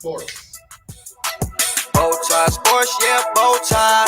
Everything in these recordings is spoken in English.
Sports. BowTie Sports, yeah, BowTie.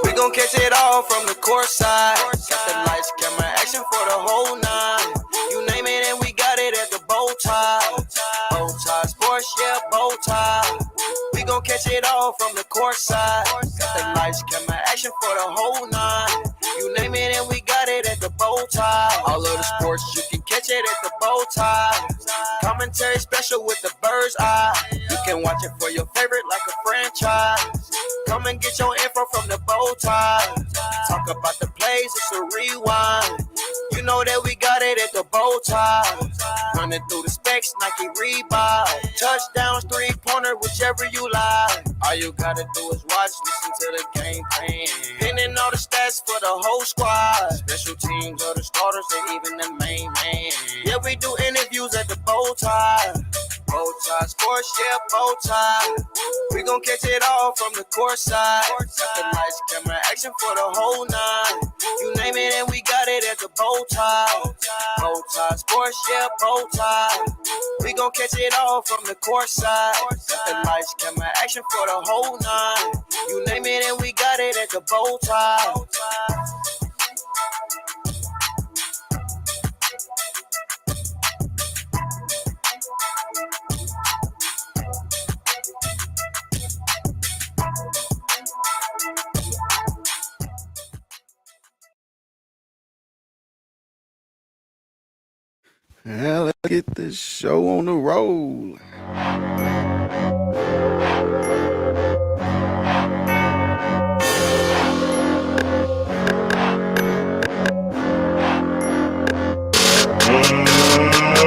We gon' catch it all from the court side. Got the lights, camera, action for the whole nine. You name it and we got it at the BowTie. BowTie Sports, yeah, BowTie. We gon' catch it all from the court side. Got the lights, camera, action for the whole nine. You name it and we got it at the BowTie. All of the sports, you can catch it at the BowTie. Commentary special with the bird's eye. You can watch it for your favorite like a franchise. Come and get your info from the BowTie. Talk about the plays, it's a rewind. You know that we got it at the BowTie. Running through the specs, Nike Reebok. Touchdowns, three-pointer, whichever you like. All you gotta do is watch, listen to the game plan. Pinning all the stats for the whole squad. Special teams or the starters or even the main man. Yeah, we do interviews at the BowTie. BowTie Sports, yeah, BowTie. We gon' catch it all from the court side. Got the lights, camera, action for the whole nine. You name it and we got it at the BowTie. BowTie Sports, yeah, BowTie. We gon' catch it all from the court side. Got the lights, camera, action for the whole nine. You name it and we got it at the BowTie. Yeah, let's get this show on the roll.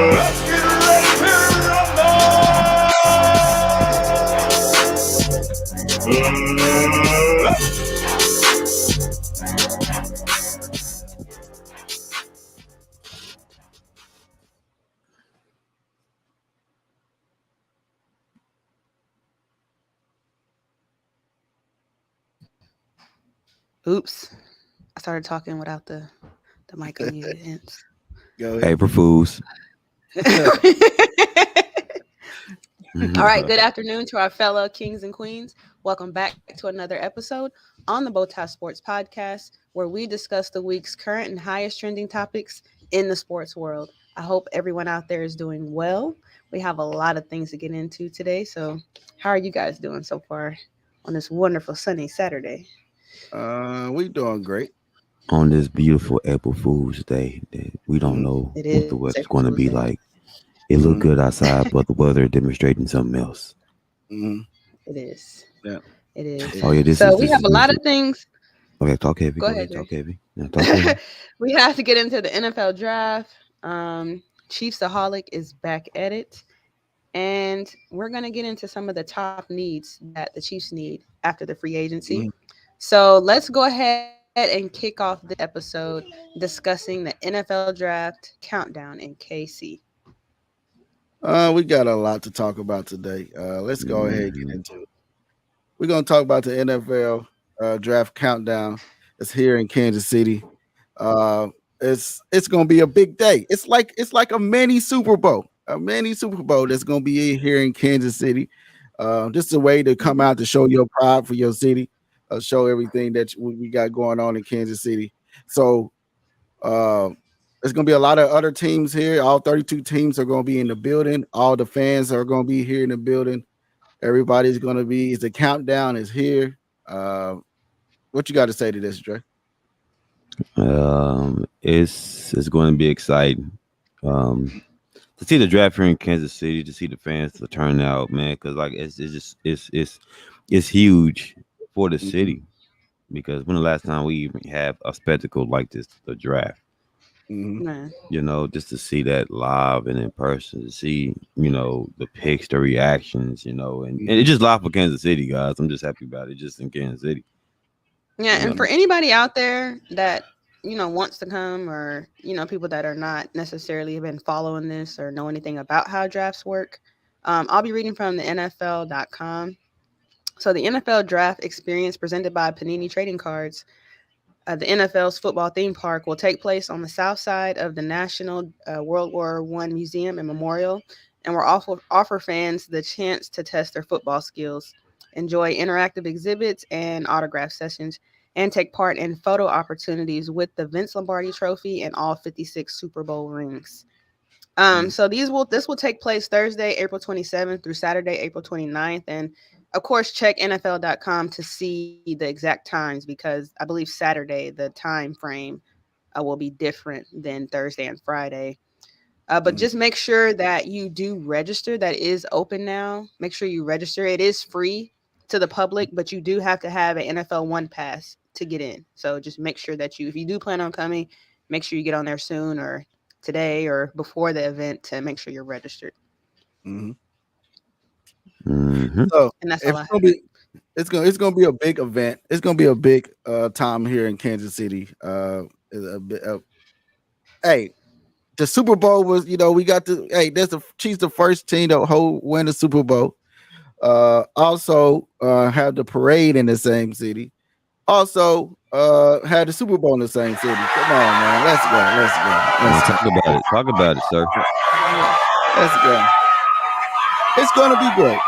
Let's get ready to rumble! Oops. I started talking without the mic unmuted. Hence. Go ahead. April Fools. All right. Good afternoon to our fellow kings and queens. Welcome back to another episode on the BowTie Soprts Podcast, where we discuss the week's current and highest trending topics in the sports world. I hope everyone out there is doing well. We have a lot of things to get into today. So how are you guys doing so far on this wonderful sunny Saturday? We doing great. On this beautiful April Fool's Day that we don't know It what is the weather's April going to Fool's be Day. like. It looked good outside, but the weather demonstrating something else. Mhm. It is. Yeah. It is. Oh yeah, this So is. we This have is a lot of music. things. Okay, talk heavy. Go ahead, talk heavy. Yeah, talk heavy. We have to get into the NFL draft. Chiefsaholic is back at it. And we're going to get into some of the top needs that the Chiefs need after the free agency. Mhm. So let's go ahead and kick off the episode discussing the NFL draft countdown in KC. We got a lot to talk about today. Let's go ahead and get into it. We're gonna talk about the NFL draft countdown. It's here in Kansas City. It's gonna be a big day. It's like a mini Super Bowl. A mini Super Bowl that's gonna be here in Kansas City. Just a way to come out to show your pride for your city, show everything that we got going on in Kansas City. So there's going to be a lot of other teams here. All 32 teams are going to be in the building. All the fans are going to be here in the building. Everybody's going to be. The countdown is here. What you got to say to this, Dre? It's going to be exciting. To see the draft here in Kansas City, to see the fans to turn out, man, because like it's huge for the city. Because when the last time we even have a spectacle like this, the draft. Man. You know, just to see that live and in person, to see, you know, the picks, the reactions, you know, and it's just live for Kansas City, guys. I'm just happy about it, just in Kansas City. Yeah, You and know? for anybody out there that, you know, wants to come, or, you know, people that are not necessarily have been following this or know anything about how drafts work, I'll be reading from the NFL.com. So the NFL draft experience presented by Panini Trading Cards, the NFL's football theme park, will take place on the south side of the National World War I Museum and Memorial and we'll offer fans the chance to test their football skills, enjoy interactive exhibits and autograph sessions, and take part in photo opportunities with the Vince Lombardi Trophy and all 56 Super Bowl rings. So this will take place Thursday, April 27th through Saturday, April 29th. And of course, check NFL.com to see the exact times, because I believe Saturday, the time frame will be different than Thursday and Friday. But just make sure that you do register. That is open now. Make sure you register. It is free to the public, but you do have to have an NFL One Pass to get in. So just make sure that if you do plan on coming, make sure you get on there soon or today or before the event to make sure you're registered. Mm-hmm. Mm-hmm. So And that's if all I it's have. it's gonna be a big event. It's gonna be a big time here in Kansas City. Hey, the Super Bowl was, we got the there's the Chiefs, the first team to win the Super Bowl. Also have the parade in the same city. Also had the Super Bowl in the same city. Come on, man. Let's go. Talk about it. Talk about it, sir. Let's go. It's gonna be great.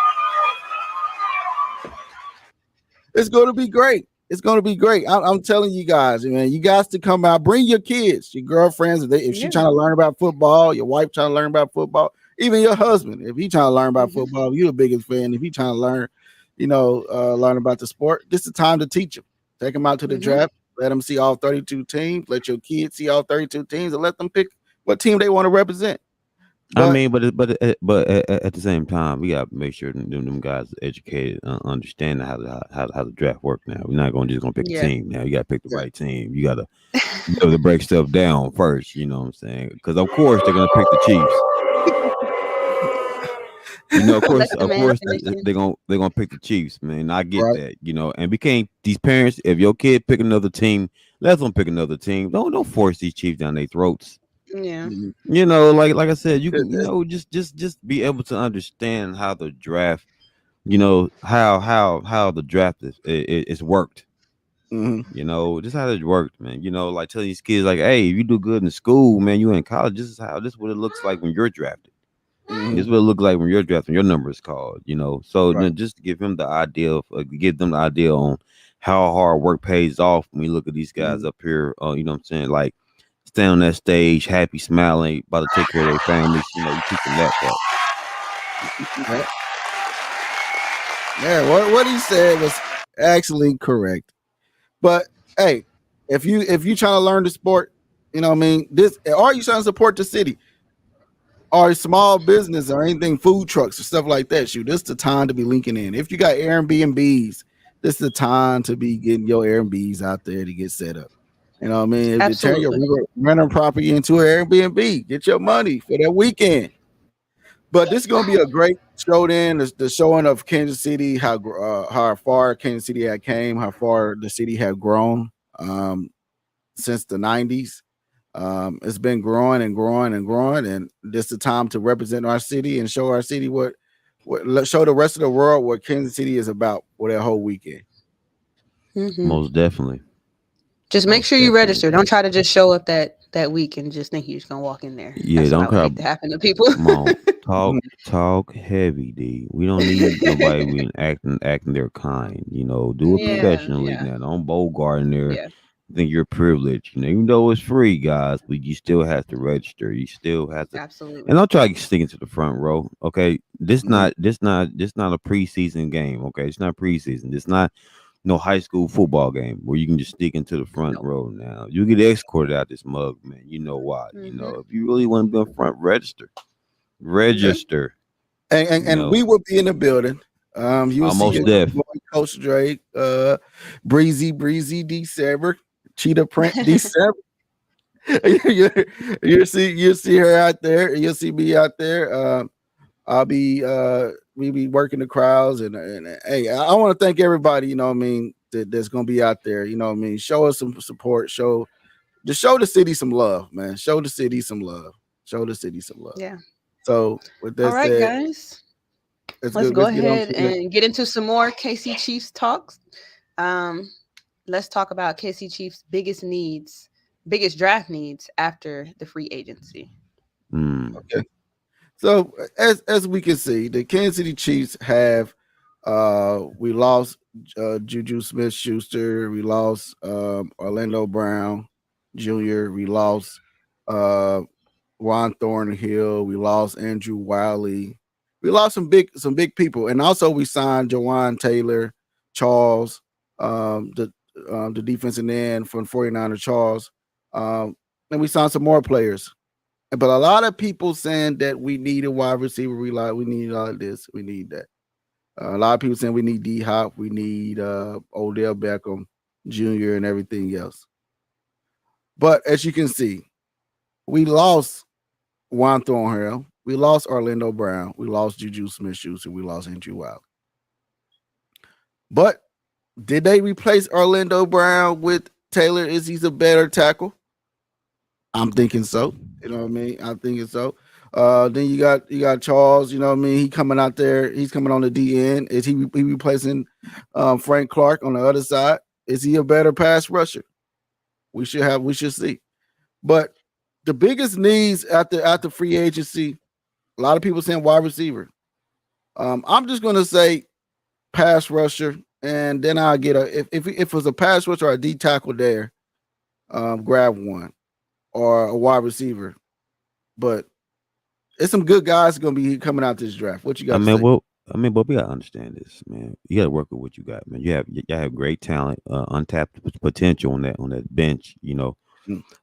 It's going to be great. It's going to be great. I'm telling you guys, man, you guys to come out, bring your kids, your girlfriends. If she's trying to learn about football, your wife trying to learn about football, even your husband, if he's trying to learn about football, you're the biggest fan. If he's trying to learn, learn about the sport, this is the time to teach them. Take them out to the draft. Let them see all 32 teams. Let your kids see all 32 teams and let them pick what team they want to represent. But at the same time, we got to make sure them guys are educated, understanding how the draft work. Now we're not just gonna pick a team. Now you got to pick the right team. You got to be able to break stuff down first. You know what I'm saying? Because of course they're gonna pick the Chiefs. Of course they're gonna pick the Chiefs, man. I get that, and we can't. These parents, if your kid pick another team, let them pick another team. Don't force these Chiefs down their throats. Yeah. Like I said, you can, just be able to understand how the draft, how the draft is worked. Just how it worked, man. Like telling these kids, like, hey, if you do good in school, man, you in college. This is what it looks like when you're drafted. This is what it looks like when you're drafted, when your number is called. So then just to give them the idea on how hard work pays off when we look at these guys up here. You know what I'm saying, like. Stand on that stage, happy, smiling, about to take care of their families. You teach them that part. Yeah, what he said was actually correct. But hey, if you trying to learn the sport, or you trying to support the city or small business or anything, food trucks or stuff like that, this is the time to be linking in. If you got Airbnbs, this is the time to be getting your Airbnbs out there to get set up. If you turn your rental property into an Airbnb, get your money for that weekend. But this is going to be a great show then, the showing of Kansas City, how far Kansas City had came, how far the city had grown since the 90s. It's been growing and growing and growing, and this is the time to represent our city and show our city what show the rest of the world what Kansas City is about for that whole weekend. Most definitely. Just make sure you register. Don't try to just show up that week and just think you're just gonna walk in there. Yeah, that's don't what I would hate to happen to people. Come on, talk heavy, D. We don't need nobody being acting their kind. Do it professionally now. Don't bogart in there. Think you're privileged. Even though it's free, guys, but you still have to register. You still have to. Absolutely. And don't try to stick into the front row. Okay, this not a preseason game. Okay, it's not preseason. It's not. No high school football game where you can just stick into the front row. Now you get escorted out this mug, man. You know why? If you really want to be in front, register. And we will be in the building. You'll see Coach Drake, breezy December, cheetah print December. you'll see her out there. You'll see me out there. I'll be we be working the crowds and hey, I want to thank everybody, that's gonna be out there, show us some support, show the city some love, man. Show the city some love. Yeah. So with that said, guys, let's go ahead and get into some more KC Chiefs talks. Let's talk about KC Chiefs' biggest draft needs after the free agency. Okay. So as we can see, the Kansas City Chiefs have we lost Juju Smith Schuster, we lost Orlando Brown Jr., we lost uh Juan Thornhill, we lost Andrew Wiley, we lost some big people, and also we signed Jawan Taylor, Charles, the defensive end from 49er Charles, and we signed some more players. But a lot of people saying that we need a wide receiver. We need all of this. We need that. A lot of people saying we need D Hop. We need Odell Beckham Jr. and everything else. But as you can see, we lost Juan Thornhill. We lost Orlando Brown. We lost Juju Smith-Schuster. We lost Andrew Wiley. But did they replace Orlando Brown with Taylor? Is he a better tackle? I'm thinking so. You know what I mean? I'm thinking so. Then you got Charles. You know what I mean? He coming out there. He's coming on the DN. Is he replacing Frank Clark on the other side? Is he a better pass rusher? We should see. But the biggest needs after free agency, a lot of people saying wide receiver. I'm just gonna say pass rusher, and then I'll get if it was a pass rusher or a D tackle there, grab one or a wide receiver. But it's some good guys going to be coming out this draft. What you got to say? But we gotta understand this, man. You gotta work with what you got, man. You have great talent, untapped potential on that bench.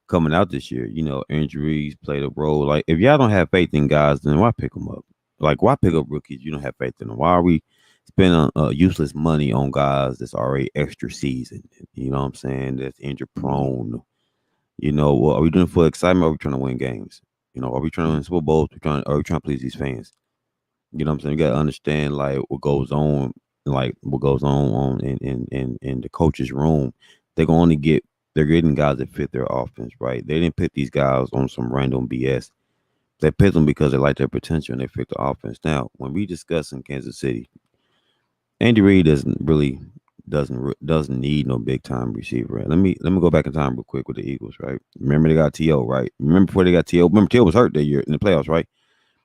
Coming out this year, injuries played a role. Like if y'all don't have faith in guys, then why pick them up? Like why pick up rookies? You don't have faith in them. Why are we spending useless money on guys that's already extra seasoned? You know what I'm saying? That's injury prone. What are we doing for excitement? Or are we trying to win games? Are we trying to win Super Bowls? Are we trying to please these fans? You know what I'm saying? You gotta understand like what goes on in the coach's room. They're getting guys that fit their offense, right? They didn't pick these guys on some random BS. They picked them because they like their potential and they fit the offense. Now, when we discuss in Kansas City, Andy Reid doesn't need no big time receiver. Let me go back in time real quick with the Eagles, right? Remember they got T.O., right? Remember before they got T.O.? Remember T.O. was hurt that year in the playoffs, right?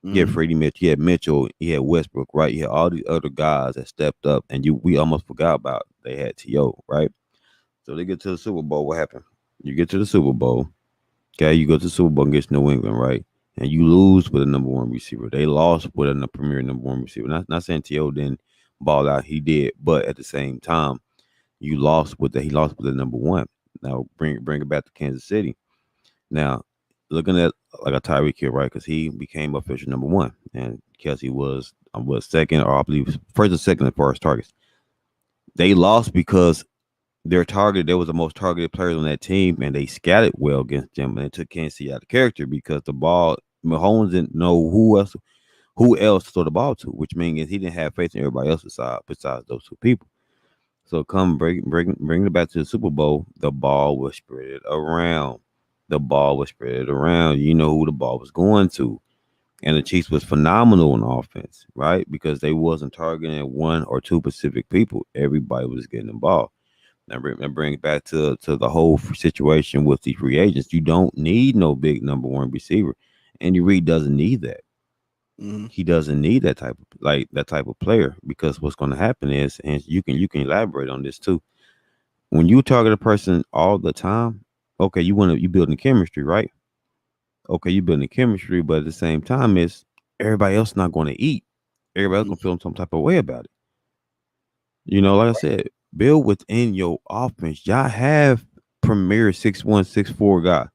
You had Freddie Mitchell, you had Mitchell, you had Westbrook, right? You had all these other guys that stepped up, and we almost forgot about they had T.O., right? So they get to the Super Bowl. What happened? You get to the Super Bowl, okay? You go to the Super Bowl against New England, right? And you lose with a number one receiver. They lost with a premier number one receiver. Not saying T.O. didn't ball out, he did, but at the same time, he lost with the number one. Now bring it back to Kansas City. Now looking at like a Tyreek Hill, right? Because he became official number one, and Kelsey was second, or I believe first or second as far as targets. They lost because there was the most targeted players on that team, and they scattered well against them, and it took Kansas City out of character because the ball, Mahomes didn't know who else to throw the ball to, which means he didn't have faith in everybody else besides those two people. So come bring it back to the Super Bowl. The ball was spread around. You know who the ball was going to. And the Chiefs was phenomenal on offense, right? Because they wasn't targeting one or two specific people. Everybody was getting the ball. Now bring it back to the whole situation with the free agents. You don't need no big number one receiver. Andy Reid doesn't need that. He doesn't need that type of player, because what's going to happen is, and you can elaborate on this too. When you target a person all the time, okay, you building chemistry, right? Okay, you building chemistry, but at the same time, is everybody else not going to eat? Everybody else going to feel some type of way about it. Like I said, build within your offense. Y'all have premier 6'1", 6'4" guy.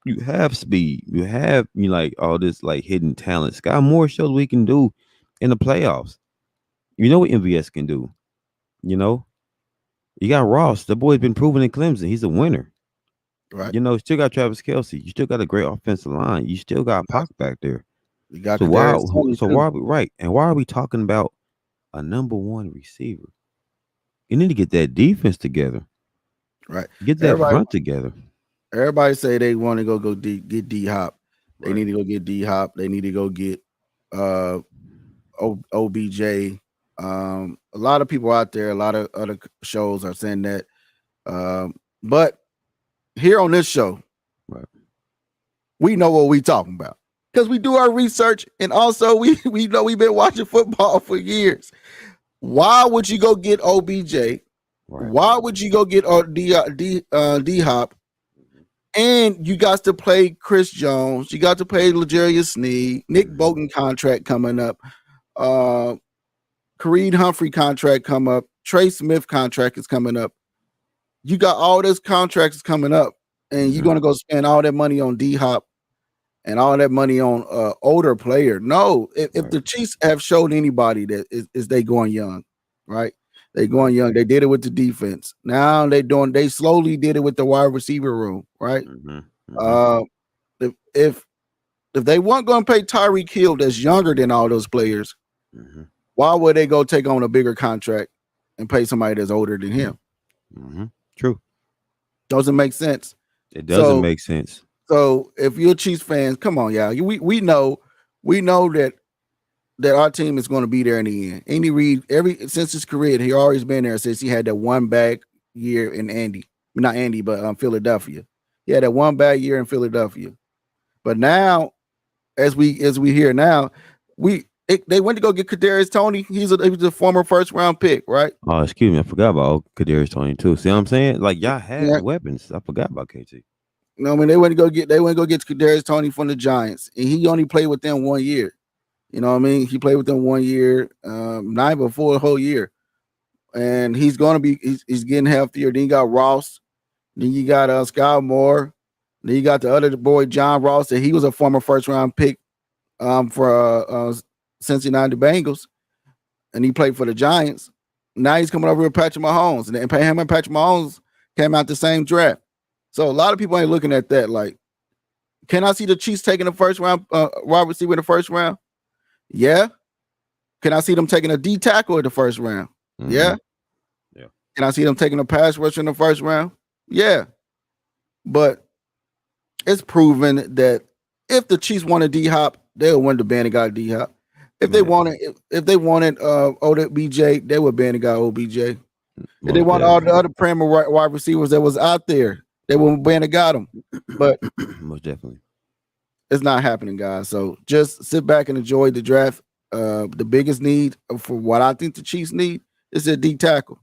You have speed. You have like all this like hidden talent. Sky Moore shows what he can do in the playoffs. You know what MVS can do. You got Ross. The boy's been proven in Clemson. He's a winner. Right. You still got Travis Kelce. You still got a great offensive line. You still got Pac back there. You got why are we right? And why are we talking about a number one receiver? You need to get that defense together. Right. Get that front together. Everybody say they want to go get D Hop. They need to go get D Hop. They need to go get OBJ. A lot of people out there, a lot of other shows are saying that. But here on this show, right, we know what we talking about. because we do our research, and also we know we've been watching football for years. Why would you go get OBJ? Right. Why would you go get D Hop? And you got to play Chris Jones. You got to play L'Jarius Sneed. Nick Bolton contract coming up. Kareem Humphrey contract come up. Trey Smith contract is coming up. You got all this contracts coming up, and you're going to go spend all that money on D Hop and all that money on older player. No, if the Chiefs have showed anybody that is they going young, right? They going young. They did it with the defense. Now they slowly did it with the wide receiver room, right? If they weren't going to pay Tyreek Hill that's younger than all those players, why would they go take on a bigger contract and pay somebody that's older than him? True. Doesn't make sense. It doesn't make sense. So if you're Chiefs fans, come on, y'all. We know that our team is going to be there in the end. Andy Reid, since his career, he always been there since he had that one bad year in Philadelphia. He had that one bad year in Philadelphia. But now, as we hear now, they went to go get Kadarius Toney. He was a former first round pick, right? Oh, excuse me, I forgot about Kadarius Toney too. See what I'm saying? Like y'all had weapons. I forgot about KT. No, I mean they went to go get Kadarius Toney from the Giants, and he only played with them 1 year. You know what I mean? He played with them 1 year, not before a whole year, and he's getting healthier. Then you got Ross, then you got Scott Moore, then you got the other boy John Ross, and he was a former first round pick for Cincinnati Bengals, and he played for the Giants. Now he's coming over with Patrick Mahomes, and him and Patrick Mahomes came out the same draft. So a lot of people ain't looking at that. Like, can I see the Chiefs taking the first round wide receiver in the first round? Yeah. Can I see them taking a D tackle in the first round? Yeah. Yeah. Can I see them taking a pass rusher in the first round? Yeah. But it's proven that if the Chiefs wanted D Hop, they'll win the band and got D Hop. If they wanted OBJ, they would ban the guy OBJ. If they want all the other premier wide receivers that was out there, they would ban and got them. But most definitely, it's not happening, guys. So just sit back and enjoy the draft. The biggest need for what I think the Chiefs need is a D tackle.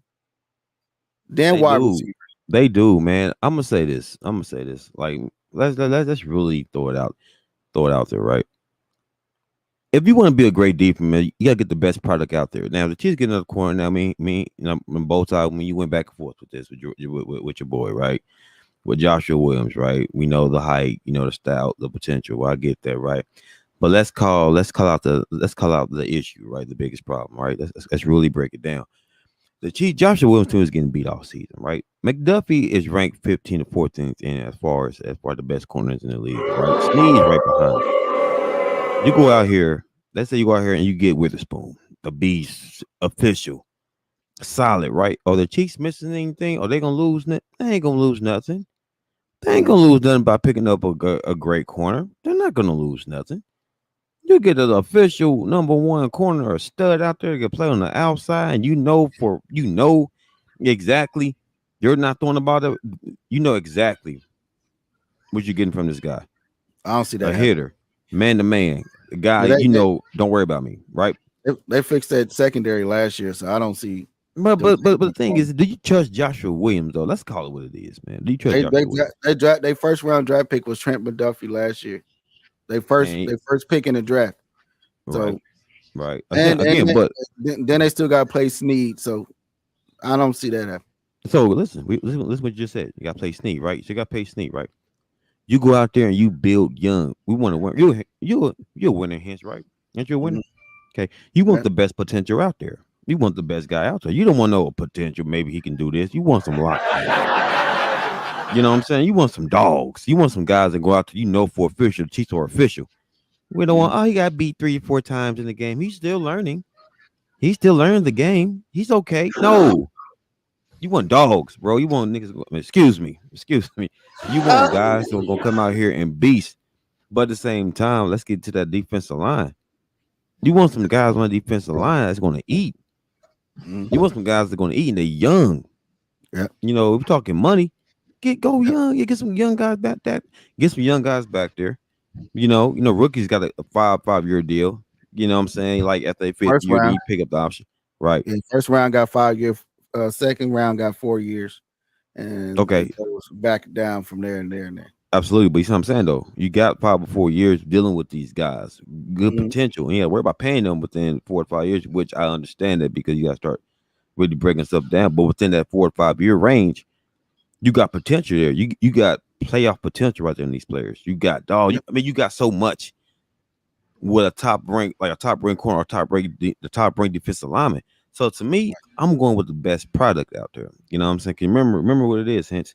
Then wide receiver. They do, man. I'm gonna say this. Like, let's really throw it out there, right? If you want to be a great defense, man, you gotta get the best product out there. Now, the Chiefs get another corner. Now, me, in BowTie, when you went back and forth with this with your boy, right, with Joshua Williams, right? We know the height, the style, the potential. Well, I get that, right? But let's call out the issue, right? The biggest problem, right? Let's really break it down. The Chiefs, Joshua Williams team is getting beat all season, right? McDuffie is ranked 15 to 14th in as far as the best corners in the league, right? Sneed is right behind him. You go out here, let's say you go out here and you get Witherspoon, a beast, official, solid, right? Are the Chiefs missing anything? Are they gonna lose? They ain't gonna lose nothing. They ain't gonna lose nothing by picking up a great corner. They're not gonna lose nothing. You get an official number one corner, a stud out there that can play on the outside, and you know exactly you're not throwing about it. You know exactly what you're getting from this guy. I don't see that. A hitter, man to man, a guy. Don't worry about me, right? They fixed that secondary last year, so I don't see. But the thing is, do you trust Joshua Williams though? Let's call it what it is, man. Do you trust Joshua Williams? They first round draft pick was Trent McDuffie last year. They first pick in the draft. So right. Then they still got to play Sneed. So I don't see that happen. So listen what you just said. You got to play Sneed, right? So you got to play Sneed, right? You go out there and you build young. We want to win. You're a winner, hence, right? Aren't you a winner? Okay. You want the best potential out there. You want the best guy out there. You don't want no potential. Maybe he can do this. You want some lock. You know what I'm saying? You want some dogs. You want some guys that go out there, for official. Chiefs are official. We don't want, he got beat 3 or 4 times in the game. He's still learning. He's still learning the game. He's okay. No. You want dogs, bro. You want niggas. Excuse me. You want guys who are going to come out here and beast. But at the same time, let's get to that defensive line. You want some guys on the defensive line that's going to eat. You want some guys that are going to eat and they're young. Yeah. If we're talking money, go young. Get some young guys back there. Get some young guys back there. Rookies got a 5-year deal. You know what I'm saying? Like after they fifth First year, then round, you pick up the option. Right. yeah, first round got 5 years. Second round got 4 years, and Okay. it goes back down from there and there and there. Absolutely. But you see what I'm saying though? You got 5 or 4 years dealing with these guys. Good Mhm. potential. And you gotta worry about paying them within 4 to 5 years, which I understand that because you gotta start really breaking stuff down. But within that 4 to 5 year range, you got potential there. You got playoff potential right there in these players. You got dog. You got so much with a top rank, like a top rank corner or the top rank defensive lineman. So to me, I'm going with the best product out there. You know what I'm saying? Remember what it is, hence.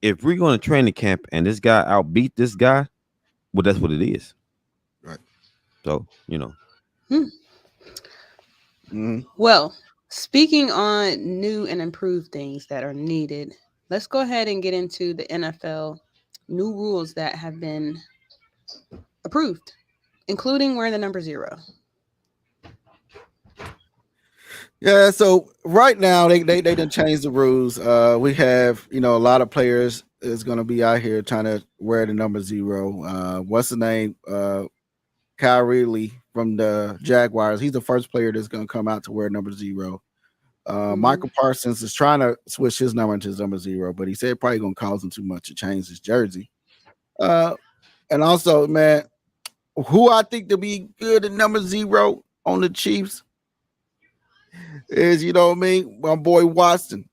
If we're going to training camp and this guy outbeat this guy, well, that's what it is. Right. So, Well, speaking on new and improved things that are needed, let's go ahead and get into the NFL new rules that have been approved, including wearing the number 0. Yeah, so right now they done changed the rules. We have a lot of players is going to be out here trying to wear the number 0. What's the name? Kyrie Lee from the Jaguars. He's the first player that's going to come out to wear number 0. Michael Parsons is trying to switch his number into his number 0, but he said it probably going to cause him too much to change his jersey. And also, man, who I think to be good at number 0 on the Chiefs is, my boy Watson.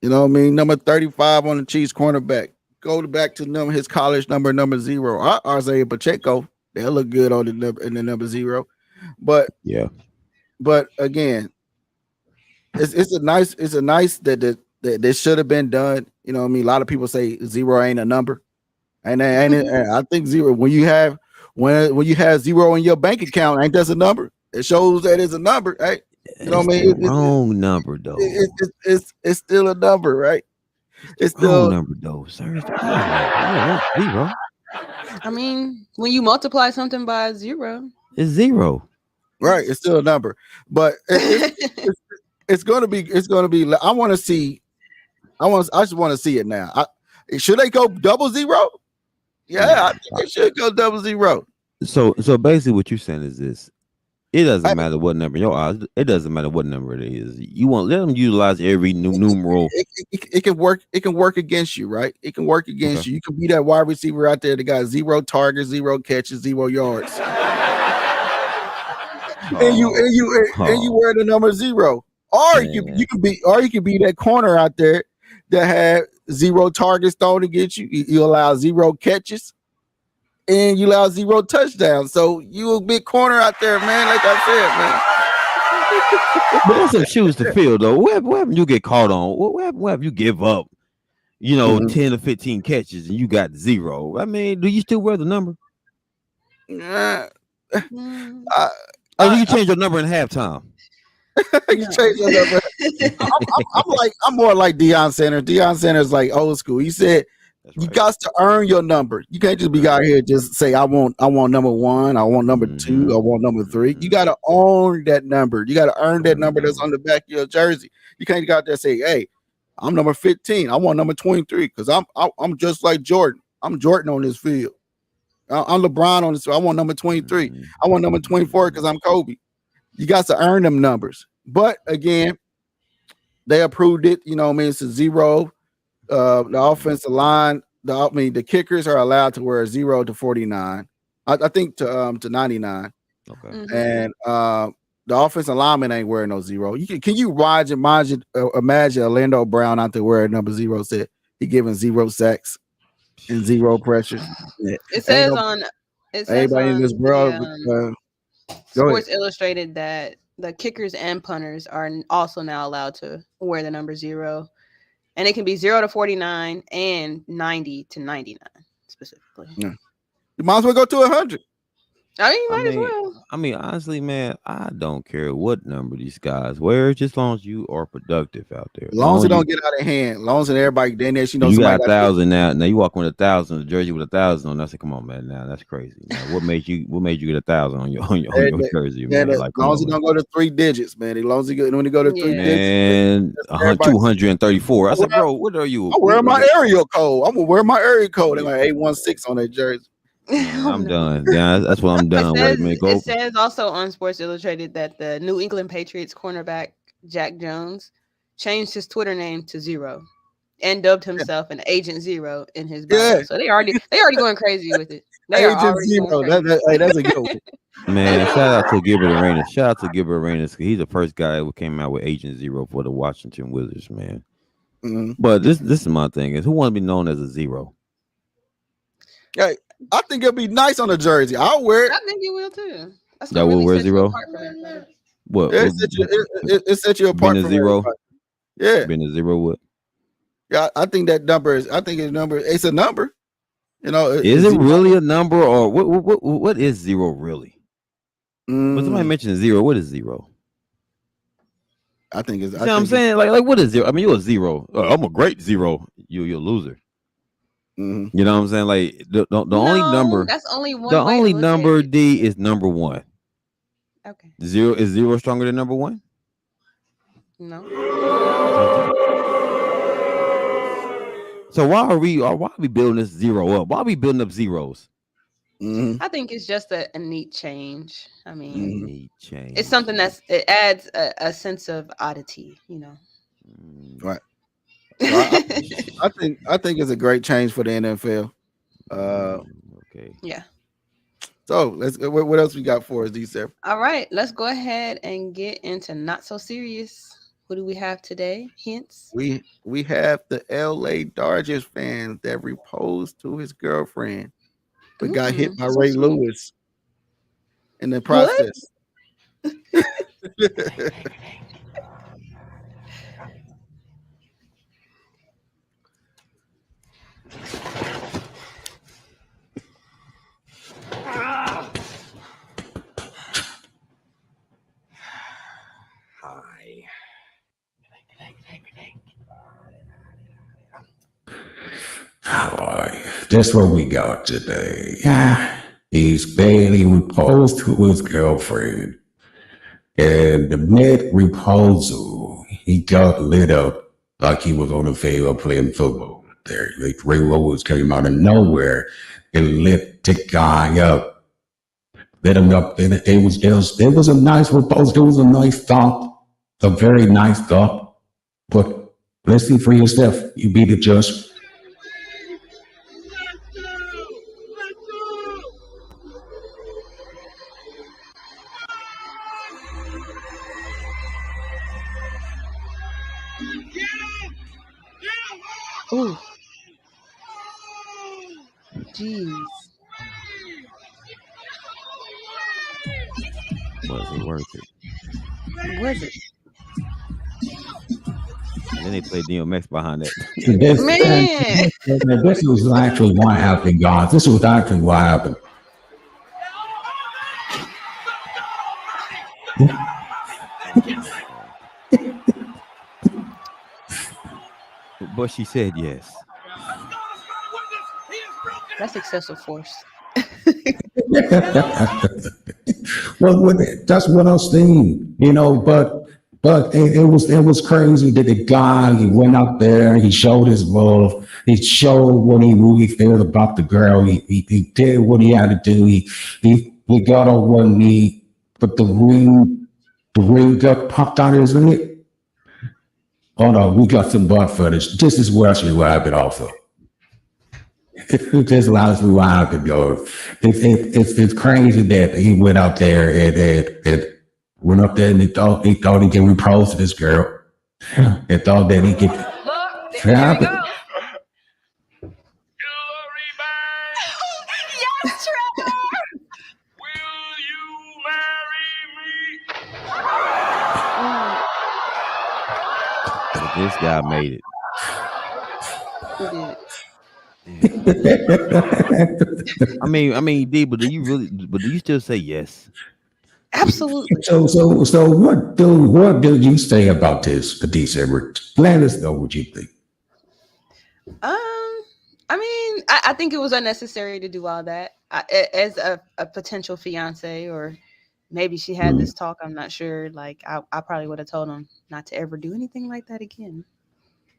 Number 35 on the Chiefs cornerback. Go back to his college number 0. Isaiah Pacheco, they'll look good on the number 0. But yeah. But again, it's a nice that this should have been done. A lot of people say 0 ain't a number. And I think 0 when you have 0 in your bank account, ain't that a number? It shows that it's a number, right? Wrong number though. It's still a number, right? It's still wrong number though, sir. 0. I mean, when you multiply something by 0, it's 0. Right, it's still a number, but it's gonna be. I want to see. I just want to see it now. Should they go double 0? Yeah, I think they should go double 0. So basically, what you're saying is this: it doesn't matter what number in your eyes. It doesn't matter what number it is. You want let them utilize every numeral. It can work. It can work against you, right? It can work against you. You can be that wide receiver out there that got 0 targets, 0 catches, 0 yards, and you wear the number 0. Or you can be that corner out there that had 0 targets thrown against you. You allow 0 catches, and you allow 0 touchdowns. So you a big corner out there, man. Like I said, man. But that's some shoes to fill, though. What happen you get caught on? What happen you give up? 10 to 15 catches and you got 0. I mean, do you still wear the number? Yeah. Or do you change your number in halftime? You change your number. I'm more like Deion Sanders. Deion Sanders like old school. He said you got to earn your number. You can't just be out here just say I want number 1, I want number 2, I want number 3. You got to own that number. You got to earn that number that's on the back of your jersey. You can't go out there and say, "Hey, I'm number 15. I want number 23 because I'm just like Jordan. I'm Jordan on this field. I'm LeBron on this field. I want number 23. I want number 24 because I'm Kobe." You got to earn them numbers. But again, they approved it. It's a 0. The offensive line, the kickers are allowed to wear 0 to 49. I think to 99. Okay. And the offensive lineman ain't wearing no 0. Can you imagine Orlando Brown out there wearing number 0 said he giving 0 sacks and 0 pressure. It says on everybody in this world. Sports Illustrated that the kickers and punters are also now allowed to wear the number 0, and it can be 0 to 49 and 90 to 99 specifically. Yeah. You might as well go to 100. I mean, you might as well. I mean, honestly, man, I don't care what number these guys wear, just as long as you are productive out there. As long as it don't get out of hand. As long as everybody then there, you got 1,000 now. Now you walk with 1,000, a jersey with 1,000 on. I said, come on, man. Now that's crazy. Now, what made you get 1,000 on your jersey? Man? As long as it don't go to 3 digits, man. As long as when you go to 3 digits, and 234. I said, bro, what are you? I'm wearing my area code. I'm gonna wear my area code. They're like 816 on that jersey. Man, Oh, I'm no. done. Yeah, that's what I'm It done with. says Man, it go. says also on Sports Illustrated that the New England Patriots cornerback Jack Jones changed his Twitter name to Zero and dubbed himself an Agent Zero in his bio. Yeah, So they already going crazy with it. They are Agent already going Zero. crazy. Hey, that's a good one. Man, shout out to Gilbert Arenas. Shout out to Gilbert Arenas. He's the first guy who came out with Agent Zero for the Washington Wizards, man. Mhm. But this is my thing is who want to be known as a zero? Hey, I think it'll be nice on a jersey. I'll wear it. I think you will too. That's Y'all gonna will really wear set you zero? apart from everybody. What? Yeah, it set you Being apart a from zero? everybody. Yeah, Being a zero? What? yeah. I think that number is. I think it's number. It's a number. You know, Is it's it zero. really a number or what is zero really? When somebody Mm, mentions zero, what is zero? I think it's. You I see what I'm think it's. saying? Like what is zero? I mean, you're a zero. I'm a great zero. You're a loser. Mhm. You know what I'm saying? Like the only No, number, that's only one the way to only look at number it. D is number one. Okay. Zero is zero stronger than number one? No. So why are we building this zero up? Why are we building up zeros? Mhm. I think it's just a neat change. I mean, Mhm. Need change. it's something it adds a sense of oddity, you know. Right. So I think it's a great change for the NFL. Uh, Okay. Yeah. so let's. What else we got for us, D7? All right, let's go ahead and get into not so serious. What do we have today? Hints. We have the L.A. Dodgers fan that proposed to his girlfriend, but got hit by So Ray sweet. Lewis in the What? process. Hi. Alright, that's what we got today. He's barely proposed to his girlfriend. And the mid proposal, he got lit up like he was on the field playing football. There, like Ray Lewis came out of nowhere and lit the guy up. Lit him up. And it was a nice proposal. It was a nice thought. A very nice thought. But listen for yourself. You be the judge. Ooh, jeez. Was it worth it? Was it? And then they played DMX behind that. This was actually what happened, guys. This was actually what happened. But she said yes. That's excessive force. Well, that's what I was thinking, but it was crazy that the guy, he went out there, he showed his love, he showed what he really felt about the girl, he did what he had to do, he got on one knee, but the ring got popped out of his neck. Oh no, we got some butt footage. This is where actually what happened also. Just allows me why I could go. It's crazy that he went out there and went up there and he thought he can propose to this girl. And thought that he could trap it. Yes, Trevor! Will you marry me? But this guy made it. He did. I mean, D, but do you still say yes? Absolutely. So what do you say about this, December? Let us know what you think. I mean, I think it was unnecessary to do all that. As a potential fiance, or maybe she had this talk. I'm not sure. Like, I probably would have told him not to ever do anything like that again.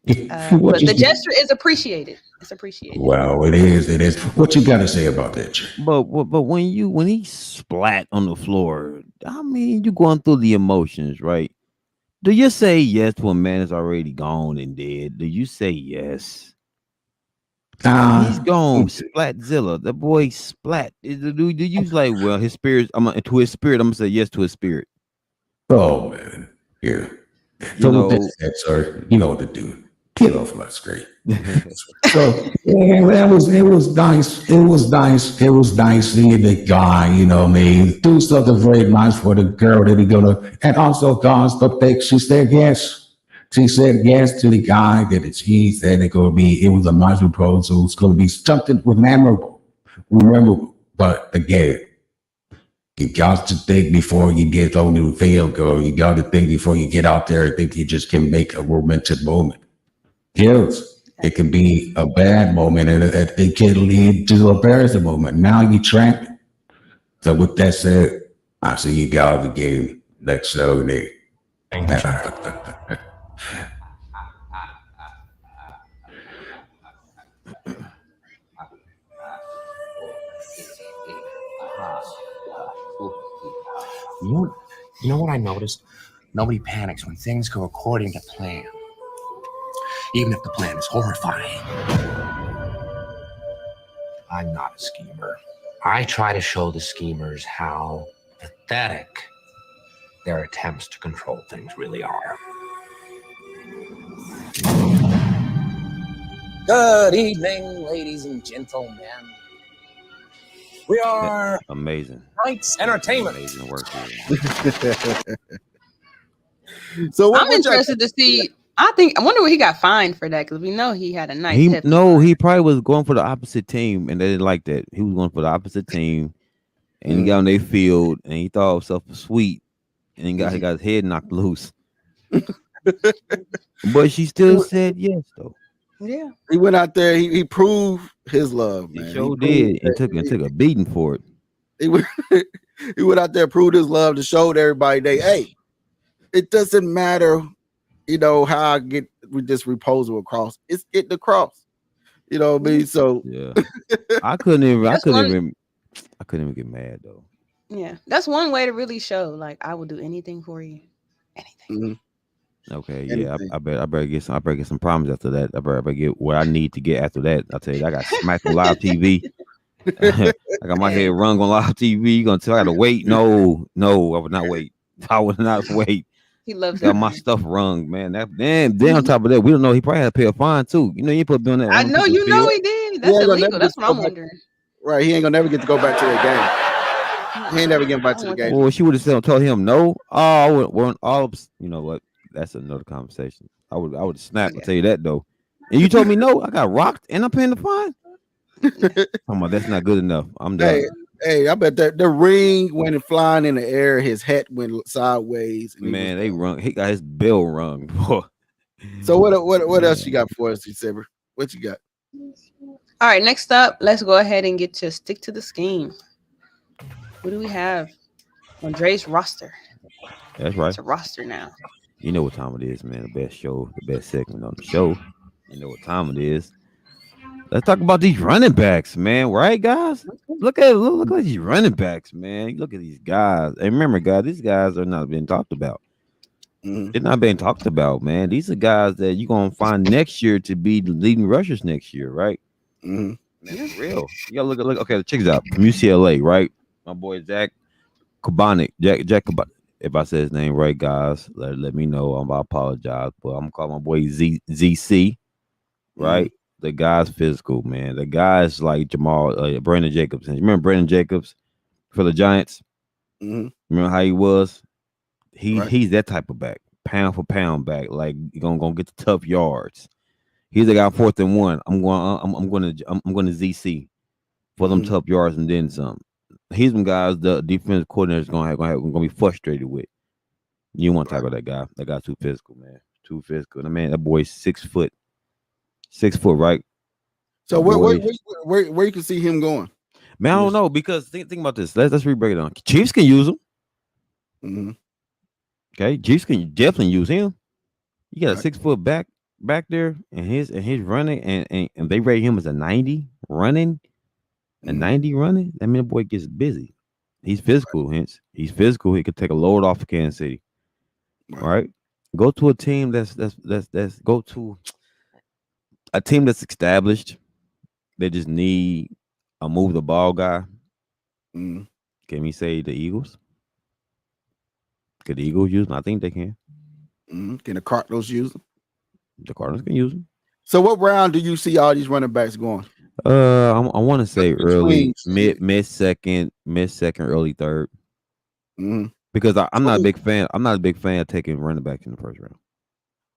What But the you, gesture is appreciated. It's appreciated. well, it is. It is. What you got to say about that, Jay? But when he splat on the floor, I mean, you going through the emotions, right? Do you say yes to a man that's already gone and dead? Do you say yes? He's Ah, gone, Splatzilla. The boy splat. Do you like, well, his spirit? To his spirit. I'm gonna say yes to his spirit. oh man, yeah. You So with that know, said, sir, you know what to do. Get off my screen. So yeah, it was nice. It was nice. It was nice seeing the guy, you know what I mean, do something very nice for the girl that he gonna, and also God's but she said yes. She said yes to the guy that he said it was a nice proposal. It's gonna be something memorable. But again, you got to think before you get on the field goal. You got to think before you get out there and think you just can make a romantic moment. Yes, it can be a bad moment and it can lead to a embarrassing moment. Now you trapped. So with that said, I see you guys again next Saturday. You know what I noticed? Nobody panics when things go according to plan, even if the plan is horrifying. I'm not a schemer. I try to show the schemers how pathetic their attempts to control things really are. Good evening, ladies and gentlemen. We are amazing. Tonight's entertainment. Amazing work here. So I'm interested to see. I wonder what he got fined for that, because we know he had a nice. He probably was going for the opposite team, and they didn't like that. He was going for the opposite team, and he got on their field, and he thought himself sweet, and he got his head knocked loose. But she still said yes, though. Yeah, he went out there. He proved his love, man. He sure did, and took a beating for it. He went out there, proved his love to show everybody hey, it doesn't matter, you know, how I get with this proposal across. It's getting across. You know what I mean? So yeah, I couldn't even get mad though. Yeah, that's one way to really show, like, I will do anything for you, anything. Mm-hmm. Okay, yeah, I better get some problems after that. I better get what I need to get after that. I tell you, I got smacked on live TV. I got my head rung on live TV. You gonna tell I gotta wait? No, I would not wait. I would not wait. He loves got my stuff rung, man. Then on top of that, we don't know. He probably had to pay a fine too. You know, you put doing that. I know, you know, he did. That's illegal. That's what I'm wondering. Right, he ain't gonna never get to go back to the game. He ain't never getting back to the game. Well, she would have told him no. Oh, I would all. You know what? That's another conversation. I would snap. I'll tell you that though. And you told me no. I got rocked and I'm paying the fine. Come on, that's not good enough. I'm done. Hey, I bet that the ring went flying in the air. His hat went sideways. Man, they rung. He got his bell rung. Boy. So what else you got for us, December? What you got? All right, next up, let's go ahead and get to stick to the scheme. What do we have on Dre's roster? That's right. It's a roster now. You know what time it is, man. The best show, the best segment on the show. You know what time it is. Let's talk about these running backs, man. Right, guys? Look at these running backs, man. Look at these guys. And remember, guys, these guys are not being talked about. Mm-hmm. They're not being talked about, man. These are guys that you're gonna find next year to be the leading rushers next year, right? Mm-hmm. Man, it's real. You gotta look. Okay, check this out. From UCLA, right? My boy Jack Kabonic. Jack Kabonic. If I said his name right, guys, let me know. I apologize, but I'm gonna call my boy ZC, right? Mm-hmm. The guy's physical, man. The guy's like Brandon Jacobs. And you remember Brandon Jacobs for the Giants? Mm-hmm. Remember how he was? He's that type of back, pound for pound back. Like you're gonna get the tough yards. He's the guy 4th and 1. I'm going to ZC for them tough yards and then some. He's some guys the defensive coordinator is gonna be frustrated with. You want to talk about that guy? That guy's too physical, man. Too physical. And man, that boy's 6 foot. 6 foot, right? So where you can see him going? Man, I don't know, because think about this. Let's re-break it down. Chiefs can use him. Mm-hmm. Okay, Chiefs can definitely use him. You got a 6 foot back back there, and his running, and they rate him as a 90 running, a 90 running. I mean, the boy gets busy. He's physical, hence he's physical. He could take a load off of Kansas City. Right. Right? Go to a team that's go to a team that's established. They just need a move the ball guy. Mhm. Can we say the Eagles? Could the Eagles use him? I think they can. Mhm. Can the Cardinals use them? The Cardinals can use him. So, what round do you see all these running backs going? I want to say early, Between- mid second, early third. Mhm. Because I'm not a Who- big fan. I'm not a big fan of taking running backs in the first round.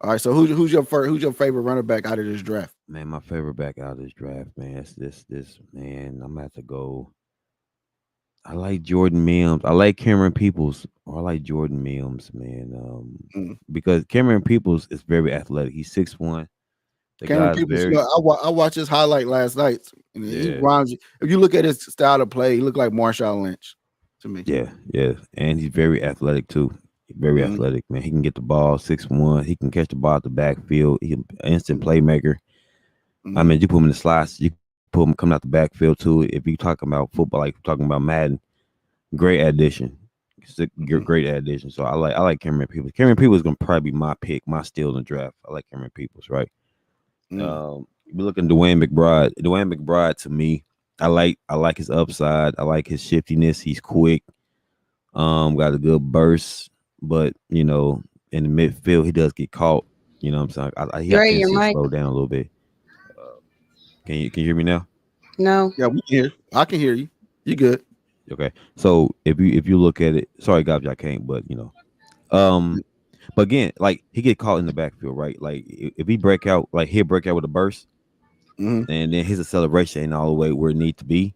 All right. So, who's your favorite running back out of this draft? Man, my favorite back out of this draft, man. It's this man. I'm gonna have to go. I like Jordan Mims. I like Cameron Peoples, or I like Jordan Mims, man. Mm. Because Cameron Peoples is very athletic. He's 6'1". The Cameron guy's Peoples. very I watched his highlight last night. And he Yeah. rhymes. If you look at his style of play, he looked like Marshawn Lynch to me. yeah, and he's very athletic too. Very Mhm. athletic, man. He can get the ball 6'1". He can catch the ball at the backfield. He's an instant playmaker. Mhm. I mean, you put him in the slots. You put him coming out the backfield too. If you talking about football, like talking about Madden, great addition. It's a great addition. So I like Cameron Peoples. Cameron Peoples is gonna probably be my pick, my steal in the draft. I like Cameron Peoples, right? Mhm. We're looking Dwayne McBride. Dwayne McBride to me, I like his upside. I like his shiftiness. He's quick. Got a good burst, but you know, in the midfield, he does get caught. You know what I'm saying? He got Dre, your to mic. slow down a little bit. Can you hear me now? No. Yeah, we can hear. I can hear you. You good? Okay. So if you look at it, sorry guys, I can't, but you know, but again, like he get caught in the backfield, right? Like if he break out, like he'll break out with a burst, Mhm. and then his acceleration ain't all the way where it needs to be,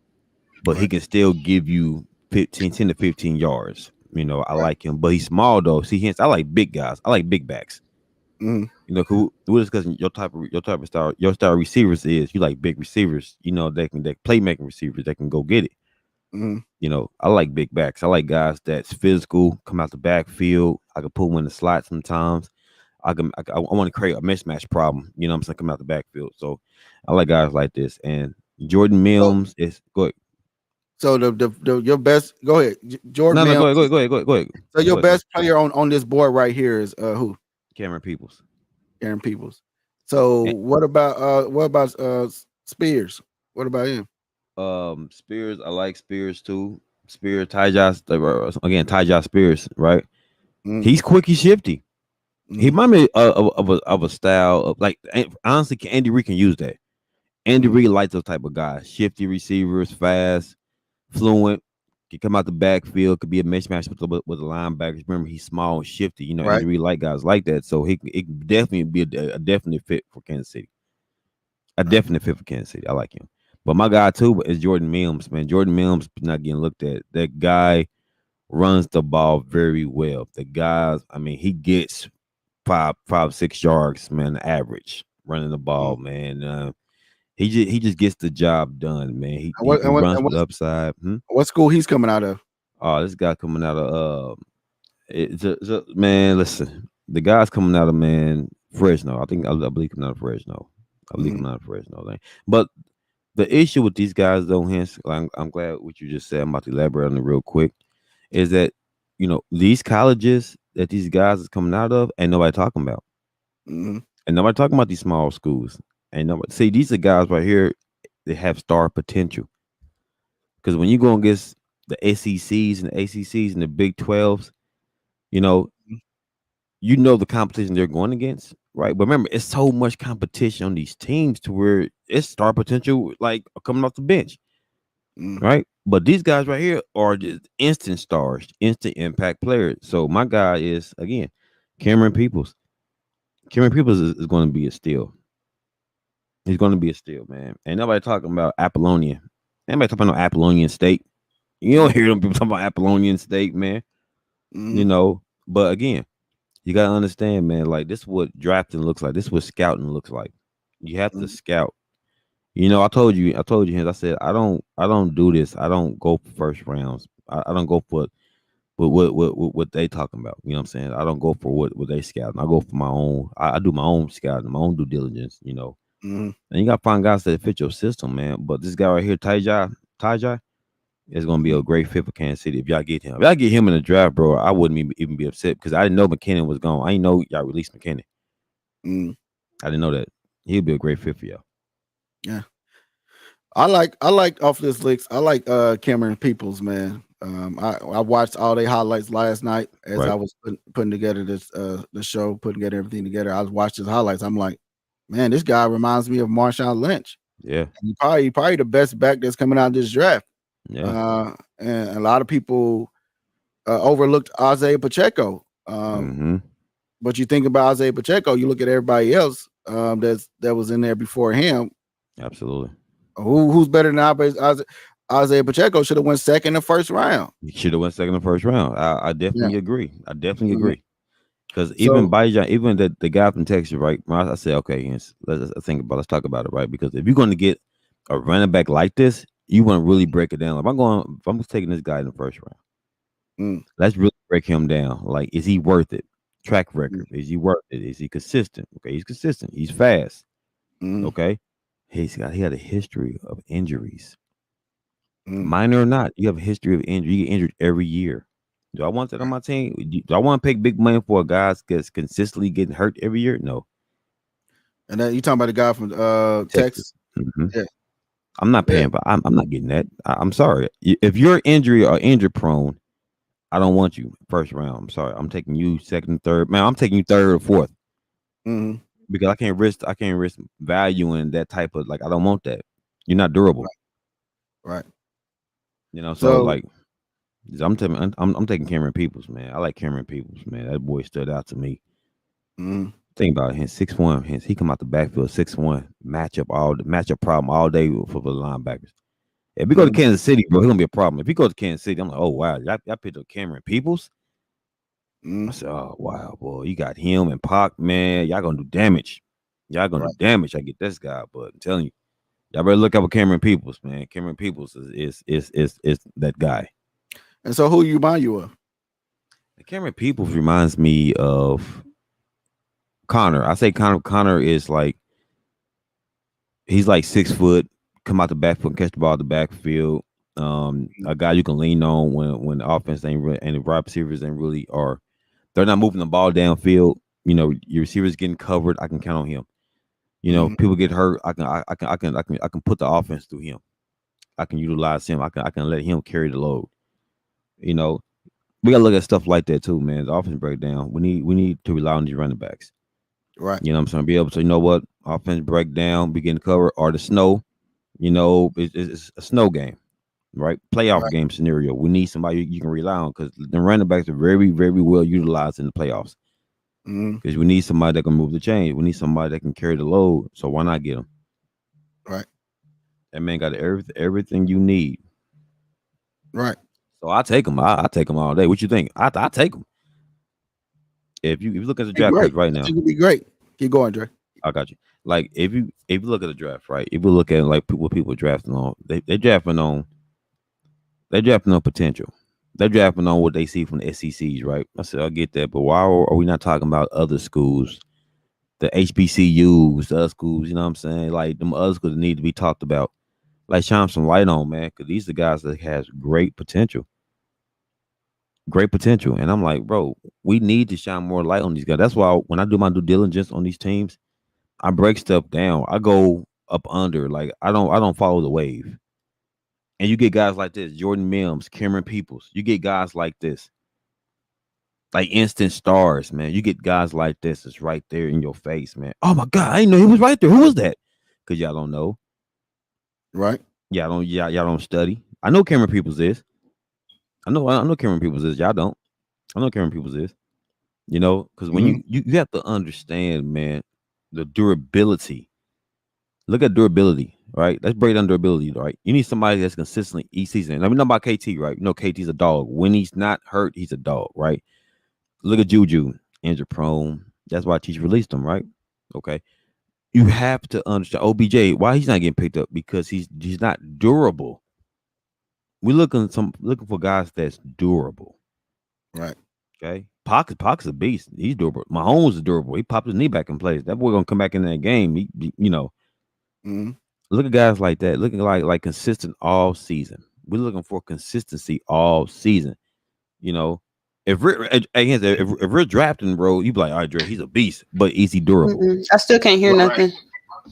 but he Right. can still give you 10 to 15 yards. You know, I like him, but he's small though. See, hence I like big guys. I like big backs. Mhm. You know, we're discussing your type of style. Your style receivers is you like big receivers. You know, they playmaking receivers. They can go get it. Mhm. You know, I like big backs. I like guys that's physical, come out the backfield. I can put them in the slot sometimes. I want to create a mismatch problem. You know what I'm saying? Come out the backfield. So I like guys like this. And Jordan Mims is good. So your best. Go ahead, Jordan. No, Mims. go ahead. So your Go ahead. best player on this board right here is who? Cameron Peoples. Aaron Peoples. So And- what about Spears? What about him? Spears, I like Spears too. Spears, Ty Spears, right? Mm. He's quick, he's shifty. He Mhm. might be of a style of like honestly, Andy Reid can use that. Andy Mhm. Reid likes those type of guys, shifty receivers, fast, fluent, can come out the backfield, could be a mismatch with the linebackers. Remember, he's small and shifty. You know, Right. Andy Reid like guys like that, so it could definitely be a definite fit for Kansas City. A definite fit for Kansas City. I like him. But my guy too is Jordan Mims, man. Jordan Mims is not getting looked at. That guy runs the ball very well. The guys, I mean, he gets 6 yards, man, average running the ball, man. He just gets the job done, man. He runs with upside. What school he's coming out of? Oh, this guy coming out of man. Listen, the guy's coming out of Fresno. I believe coming out of Fresno. Coming out of Fresno. Like, but the issue with these guys, though, hence, I'm glad what you just said. I'm about to elaborate on it real quick. Is that these colleges that these guys is coming out of, ain't nobody talking about, Mhm. and nobody talking about these small schools. Ain't nobody see these are guys right here. They have star potential. Because when you go against the SECs and the ACCs and the Big 12s, you know the competition they're going against, right? But remember, it's so much competition on these teams to where it's star potential, like coming off the bench, right? But these guys right here are just instant stars, instant impact players. So my guy is again Cameron Peoples. Cameron Peoples is going to be a steal. He's going to be a steal, man. Ain't nobody talking about Apollonia. Anybody talking about Apollonian State? You don't hear them people talking about Apollonian State, man. But again, you gotta understand, man. Like this, is what drafting looks like. This is what scouting looks like. You have to scout. I told you, I said, I don't do this. I don't go for first rounds. I don't go for what they talking about. You know what I'm saying? I don't go for what they scouting. I go for my own. I do my own scouting, my own due diligence. Mhm. And you gotta find guys that fit your system, man. But this guy right here, Tajai, is gonna be a great fit for Kansas City if y'all get him. If y'all get him in the draft, bro, I wouldn't even be upset because I didn't know McKinnon was gone. I didn't know y'all released McKinnon. Mm. I didn't know that. He'd be a great fit for y'all. Yeah. I like off this list. I like Cameron Peoples, man. I watched all their highlights last night as Right. I was putting together this the show, putting together everything together. I was watching his highlights. I'm like, man, this guy reminds me of Marshawn Lynch. Yeah. He probably the best back that's coming out of this draft. Yeah. And a lot of people overlooked Isaiah Pacheco. Mm-hmm. But you think about Isaiah Pacheco, you look at everybody else that was in there before him. Absolutely. Who's better than Isaiah Pacheco? Should have went second in the first round. He should have went second in the first round. I definitely Yeah. agree. I definitely Mhm. agree. Because So- even Bijan, even the guy from Texas, right? I said, okay, let's talk about it, right? Because if you're going to get a running back like this, you want to really break it down. If I'm taking this guy in the first round, Mm. let's really break him down. Like, is he worth it? Track record, is he worth it? Is he consistent? Okay, he's consistent. He's fast. Mm. Okay, he had a history of injuries, Mm. minor or not. You have a history of injury. You get injured every year. Do I want that on my team? Do I want to pay big money for a guy that's consistently getting hurt every year? No. And then you talking about the guy from Texas? Mhm. Yeah. I'm not paying, but I'm not getting that. I'm sorry. If you're injury or injury prone, I don't want you first round. I'm sorry. I'm taking you second, third. Man, I'm taking you third or fourth Mm-hmm. because I can't risk valuing that type of, like, I don't want that. You're not durable. Right. So like I'm taking Cameron Peoples, man. I like Cameron Peoples, man. That boy stood out to me. Mm-hmm. Think about it. 6'1", he come out the backfield 6'1", matchup problem all day for the linebackers. If we go to Kansas City, bro, he's gonna be a problem. If he goes to Kansas City, I'm like, oh wow, y'all picked up Cameron Peoples. I said, oh wow, boy, you got him and Pac, man. Y'all gonna do damage. Y'all gonna do damage. I get this guy, but I'm telling you, y'all better look up with Cameron Peoples, man. Cameron Peoples is that guy. And so, who remind you of? Cameron Peoples reminds me of Connor. I say Connor is like, he's like 6 foot, come out the backfield, catch the ball at the backfield. A guy you can lean on when the offense ain't really, and the wide receivers ain't really, or they're not moving the ball downfield. Your receivers getting covered. I can count on him. People get hurt. I can put the offense through him. I can utilize him. I can let him carry the load. We gotta look at stuff like that too, man. The offense breakdown. We need to rely on these running backs. Right. You know what I'm saying? Be able to, offense breakdown, begin cover, or the snow. It's a snow game, right? Playoff game scenario. We need somebody you can rely on because the running backs are very, very well utilized in the playoffs. Because we need somebody that can move the chain. We need somebody that can carry the load. So why not get him? Right. That man got everything you need. Right. So I take him. I take him all day. What you think? I take him. If you look at the draft picks right now, it would be great. Keep going, Dre. I got you. Like if you look at the draft, right? If you look at like what people drafting on, they drafting on potential. They're drafting on what they see from the SECs, right? I said I get that, but why are we not talking about other schools, the HBCUs, the other schools? You know what I'm saying? Like them other schools need to be talked about. Like shine some light on, man, because these are guys that has great potential. And I'm like, bro, we need to shine more light on these guys. That's why when I do my due diligence on these teams, I break stuff down. I go up under. Like I don't follow the wave. And you get guys like this, Jordan Mims, Cameron Peoples. You get guys like this, like instant stars, man. You get guys like this. It's right there in your face, man. Oh my God, I didn't know he was right there. Who was that? Because y'all don't know. Right. Y'all don't study. I know Cameron Peoples is. I know Cameron Peoples is. Y'all don't. I know Cameron Peoples is. Because when you have to understand, man, the durability. Look at durability, right? Let's break down durability, right? You need somebody that's consistently each season. I mean, not about KT, right? KT's a dog. When he's not hurt, he's a dog, right? Look at Juju, injury prone. That's why Teach released him, right? Okay. You have to understand OBJ, why he's not getting picked up, because he's not durable. We're looking for guys that's durable. Right. Okay, Pocket's a beast. He's durable. Mahomes is durable. He popped his knee back in place. That boy gonna come back in that game. Mm-hmm. Look at guys like that, looking like consistent all season. We're looking for consistency all season. You know, if we're drafting, bro, you be like, all right, Dre, he's a beast, but is he durable? I still can't hear Right. nothing.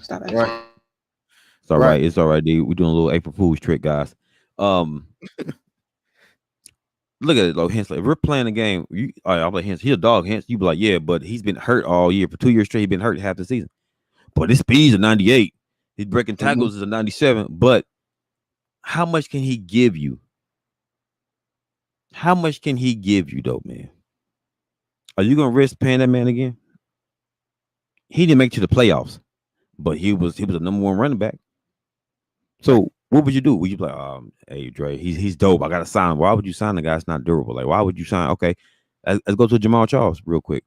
Stop it. Right. It's all Right. right. It's all right, dude. We're doing a little April Fool's trick, guys. Look at it though, Hensler. If we're playing a game, all right, I'll play Hensler. He's a dog, Hensler. You be like, yeah, but he's been hurt all year. For 2 years straight, he's been hurt half the season. But his speed's a 98. His breaking tackles is a 97. But how much can he give you? How much can he give you, though, man? Are you gonna risk paying that man again? He didn't make it to the playoffs, but he was a number one running back. So what would you do? Would you be like, hey Dre, he's dope. I gotta sign him. Why would you sign a guy that's not durable? Like, why would you sign? Okay, let's go to Jamal Charles real quick.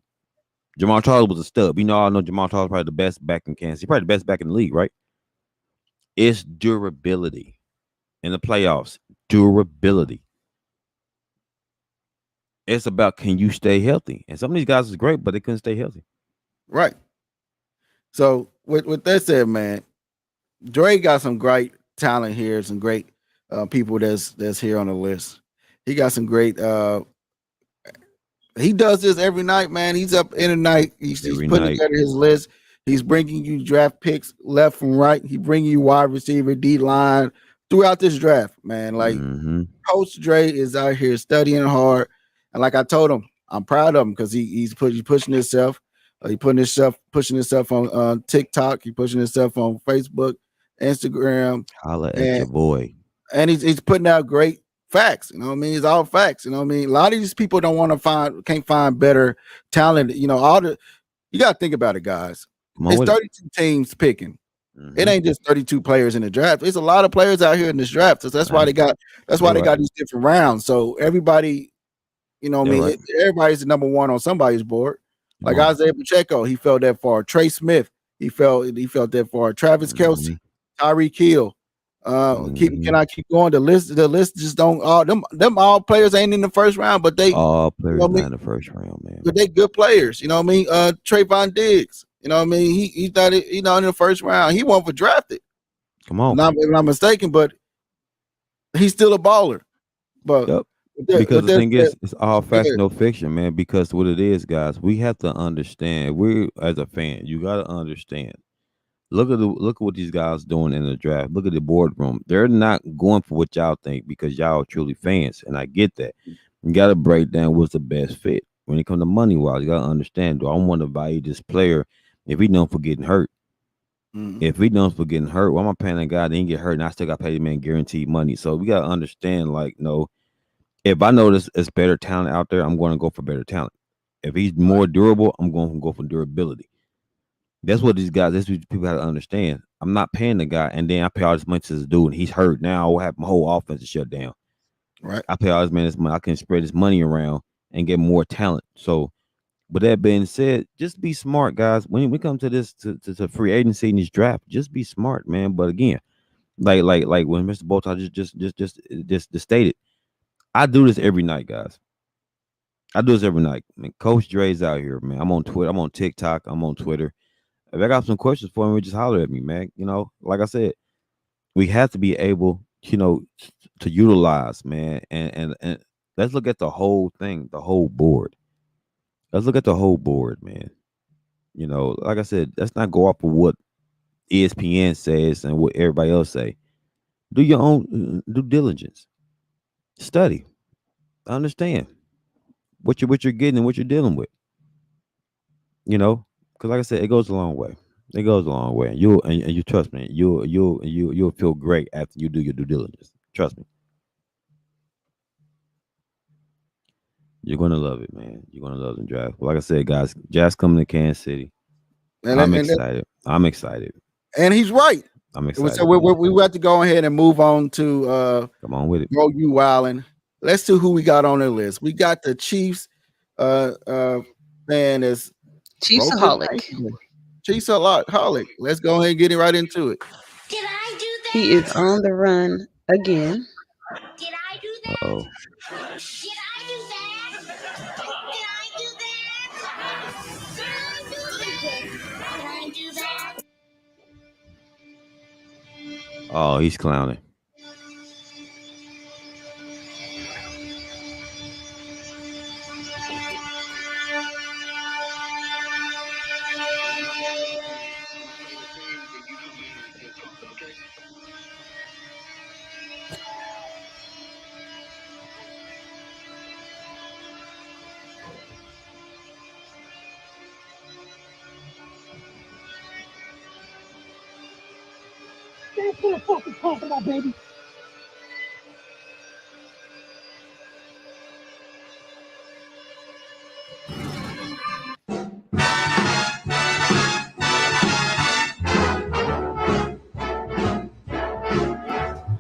Jamal Charles was a stud. I know Jamal Charles is probably the best back in Kansas. He's probably the best back in the league, right? It's durability in the playoffs. Durability. It's about, can you stay healthy? And some of these guys is great, but they couldn't stay healthy. Right. So with that said, man, Dre got some great talent here, some great people that's here on the list. He got some great he does this every night, man. He's up in the night. He's putting together his list. He's bringing you draft picks left from right. He bringing you wide receiver, D line throughout this draft, man. Like Coach Dre is out here studying hard, and like I told him, I'm proud of him because he's pushing himself. Pushing himself on TikTok. He's pushing himself on Facebook, Instagram. Holla at your boy. And he's putting out great facts. You know what I mean? It's all facts. You know what I mean? A lot of these people can't find better talent. You know, you got to think about it, guys. It's 32 teams picking. It ain't just 32 players in the draft. There's a lot of players out here in this draft. So that's why they got these different rounds. So everybody, you know what I mean? Right. Everybody's the number one on somebody's board. Like Isaiah Pacheco, he fell that far. Trey Smith, he felt that far. Travis Kelce, Tyreek Hill. Can I keep going? The list just don't. Them all players ain't in the first round, but they all players not in the first round, man. But they good players. You know what I mean? Trayvon Diggs. You know what I mean? He's not in the first round. He won't for drafted. Come on, if I'm mistaken, but he's still a baller. But because the thing is, it's all facts, no fiction, man. Because what it is, guys, we have to understand. We as a fan, you got to understand. Look at what these guys doing in the draft. Look at the boardroom. They're not going for what y'all think because y'all are truly fans, and I get that. You got to break down what's the best fit when it comes to money wise. You got to understand. Do I want to value this player if he known for getting hurt? If he knows for getting hurt, why am I paying a guy that didn't get hurt and I still got to pay the man guaranteed money? So we got to understand, like, no. If I notice it's better talent out there, I'm going to go for better talent. If he's more durable, I'm going to go for durability. That's what that's what people got to understand. I'm not paying the guy, and then I pay all this money to this dude, and he's hurt. Now I will have my whole offense to shut down. Right. I pay all this man this money. I can spread this money around and get more talent. So, with that being said, just be smart, guys. When we come to this to free agency in this draft, just be smart, man. But again, like when Mr. BowTie just stated, I do this every night, guys. I do this every night. I mean, Coach Dre's out here, man. I'm on Twitter. I'm on TikTok. I'm on Twitter. If I got some questions for me, just holler at me, man. You know, like I said, we have to be able, to utilize, man. And let's look at the whole thing, the whole board. Let's look at the whole board, man. You know, like I said, let's not go off of what ESPN says and what everybody else say. Do your own due diligence. Study. Understand what you're getting and what you're dealing with. You know, because like I said, it goes a long way. It goes a long way. And you trust me, you'll feel great after you do your due diligence. Trust me. You're gonna love it, man. You're gonna love the draft. But like I said, guys, Jazz coming to Kansas City. I'm excited. I'm excited. And he's right. I'm excited. So we have to go ahead and move on to come on with it. Bro, you wildin'. Let's see who we got on the list. We got the Chiefs fan is Chiefsaholic. Chiefsaholic. Let's go ahead and get it right into it. Did I do that? He is on the run again. Did I do that? Uh-oh. Did I do that? Oh, he's clowning.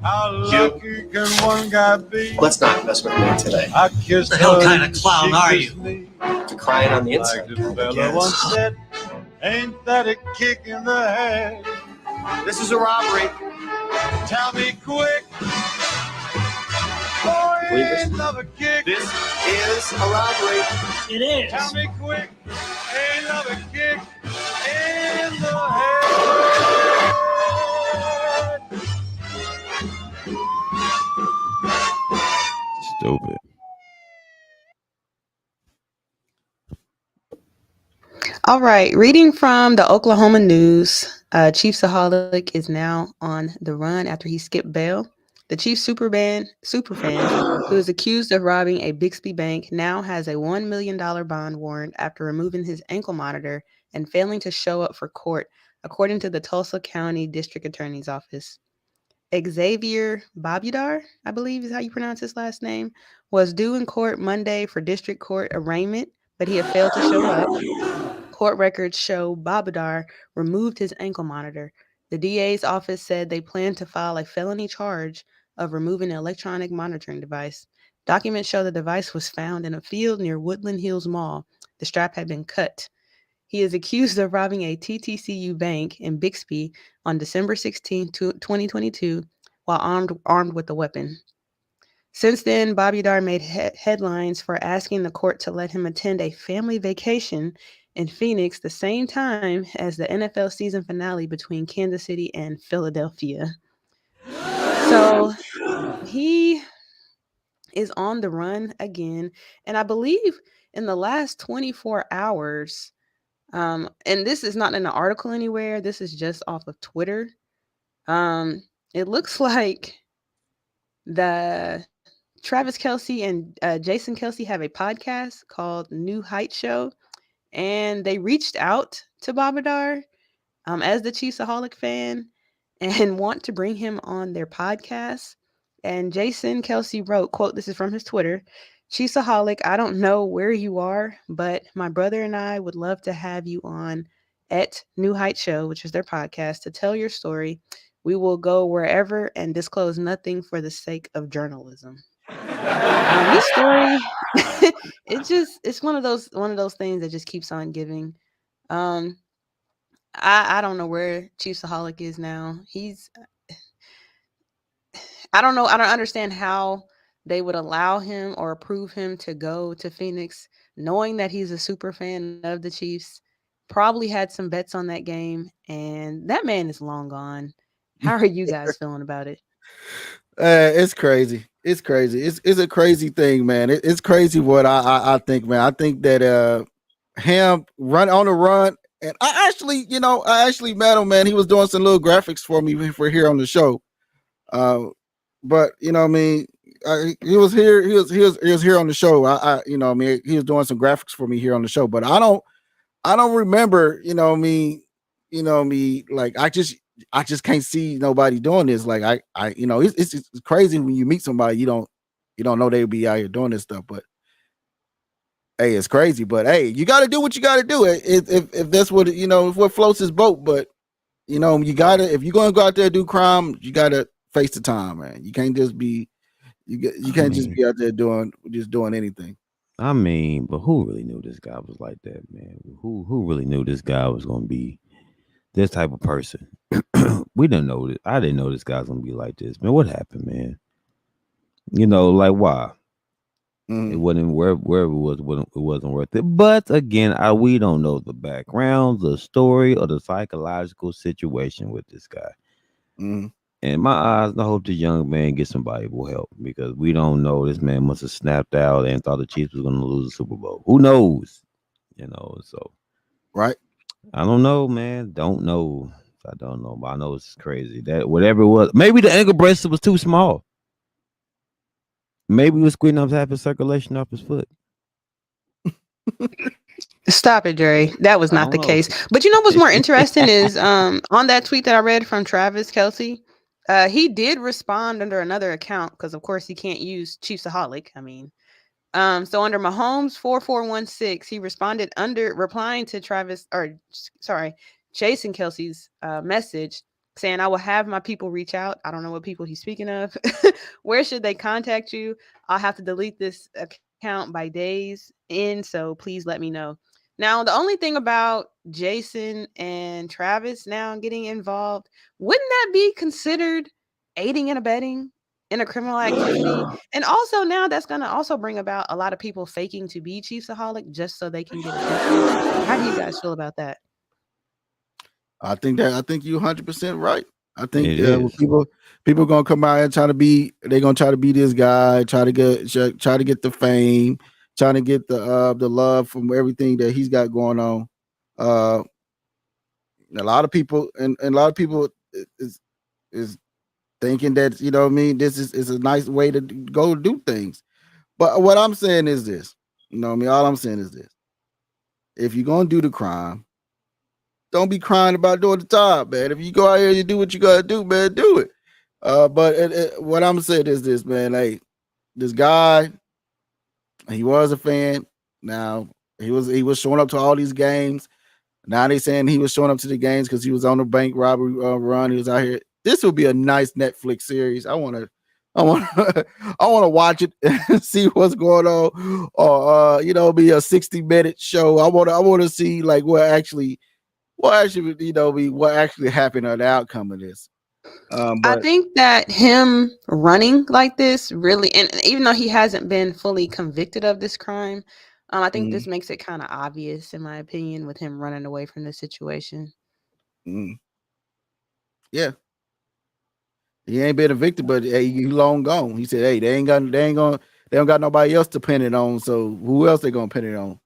How lucky can one guy be? Let's not mess with me today. I kissed The hell her kind of and clown she are kissed you? me. You're crying on the Like inside. the I fella guess. once said, ain't that a kick in the head? This is a robbery. Tell me quick. Boy, Believe this? ain't love a kick. This is a robbery. It is. Tell me quick. Ain't love a kick in the head. Stupid. All right, reading from the Oklahoma News, Chiefsaholic is now on the run after he skipped bail. The Chiefs superfan, who is accused of robbing a Bixby bank, now has a $1 million bond warrant after removing his ankle monitor and failing to show up for court, according to the Tulsa County District Attorney's Office. Xavier Babudar, I believe is how you pronounce his last name, was due in court Monday for district court arraignment, but he had failed to show up. Court records show Babudar removed his ankle monitor. The DA's office said they plan to file a felony charge of removing an electronic monitoring device. Documents show the device was found in a field near Woodland Hills Mall. The strap had been cut. He is accused of robbing a TTCU bank in Bixby on December 16, 2022, while armed with a weapon. Since then, Bobby Dar made headlines for asking the court to let him attend a family vacation in Phoenix the same time as the NFL season finale between Kansas City and Philadelphia. So he is on the run again. And I believe in the last 24 hours, and this is not in an article anywhere, this is just off of Twitter. It looks like the Travis Kelce and Jason Kelce have a podcast called New Heights Show, and they reached out to Babudar as the Chiefsaholic fan and want to bring him on their podcast. And Jason Kelce wrote, quote, this is from his Twitter, Chiefsaholic, I don't know where you are, but my brother and I would love to have you on at New Heights Show, which is their podcast, to tell your story. We will go wherever and disclose nothing for the sake of journalism. This story, it's one of those things that just keeps on giving. I don't know where Chiefsaholic is now. I don't know. I don't understand how they would allow him or approve him to go to Phoenix, knowing that he's a super fan of the Chiefs. Probably had some bets on that game, and that man is long gone. How are you guys feeling about it? It's crazy. It's crazy. It's a crazy thing, man. It's crazy what I think, man. I think that him run on the run, and I actually met him, man. He was doing some little graphics for me for here on the show. But you know what I mean, he was here. He was here on the show. He was doing some graphics for me here on the show. But I don't remember. Like I just can't see nobody doing this. Like it's crazy when you meet somebody you don't know they would be out here doing this stuff. But hey, it's crazy. But hey, you got to do what you got to do. If that's what if what floats his boat. But you gotta, if you're gonna go out there and do crime, you gotta face the time, man. You can't just be just be out there doing anything. I mean, but who really knew this guy was like that, man? Who really knew this guy was gonna be this type of person? We didn't know this. I didn't know this guy's gonna be like this, man. What happened, man? Like why? It wasn't wherever it was. It wasn't worth it. But again, we don't know the background, the story, or the psychological situation with this guy. In my eyes, I hope the young man gets some valuable help because we don't know. This man must have snapped out and thought the Chiefs was going to lose the Super Bowl. Who knows? So Right. I don't know, man. Don't know. I don't know, but I know it's crazy that whatever it was, maybe the ankle bracelet was too small. Maybe he was squeezing up half his circulation off his foot. Stop it, Dre. That was I not don't the know. case. But you know what's more interesting is on that tweet that I read from Travis Kelce, he did respond under another account because of course he can't use Chiefsaholic. I mean, so under Mahomes 4416, he responded under replying to Jason Kelsey's message saying, "I will have my people reach out." I don't know what people he's speaking of. Where should they contact you? I'll have to delete this account by days in, so please let me know. Now, the only thing about Jason and Travis now getting involved, wouldn't that be considered aiding and abetting in a criminal activity? And also now that's going to also bring about a lot of people faking to be Chiefsaholic just so they can get attention. How do you guys feel about that? I think you 100% right. I think It is. people gonna come out and they're gonna try to be this guy, try to get the fame, trying to get the love from everything that he's got going on. A lot of people and a lot of people is thinking that, you know what I mean, this is a nice way to go do things. But what I'm saying is this, you know what I mean? All I'm saying is this. If you're gonna do the crime, don't be crying about doing the time, man. If you go out here and you do what you gotta do, man, do it. But what I'm saying is this, man. Hey, this guy, he was a fan. Now he was showing up to all these games. Now they saying he was showing up to the games because he was on the bank robbery run. He was out here. This will be a nice Netflix series. I want to watch it and see what's going on. Or be a 60-minute show. I want to see like what actually happened or the outcome of this. I think that him running like this really, and even though he hasn't been fully convicted of this crime, I think this makes it kind of obvious, in my opinion, with him running away from the situation. Yeah, he ain't been evicted, but hey, he long gone. He said, "Hey, they don't got nobody else to pin it on. So who else they gonna pin it on?"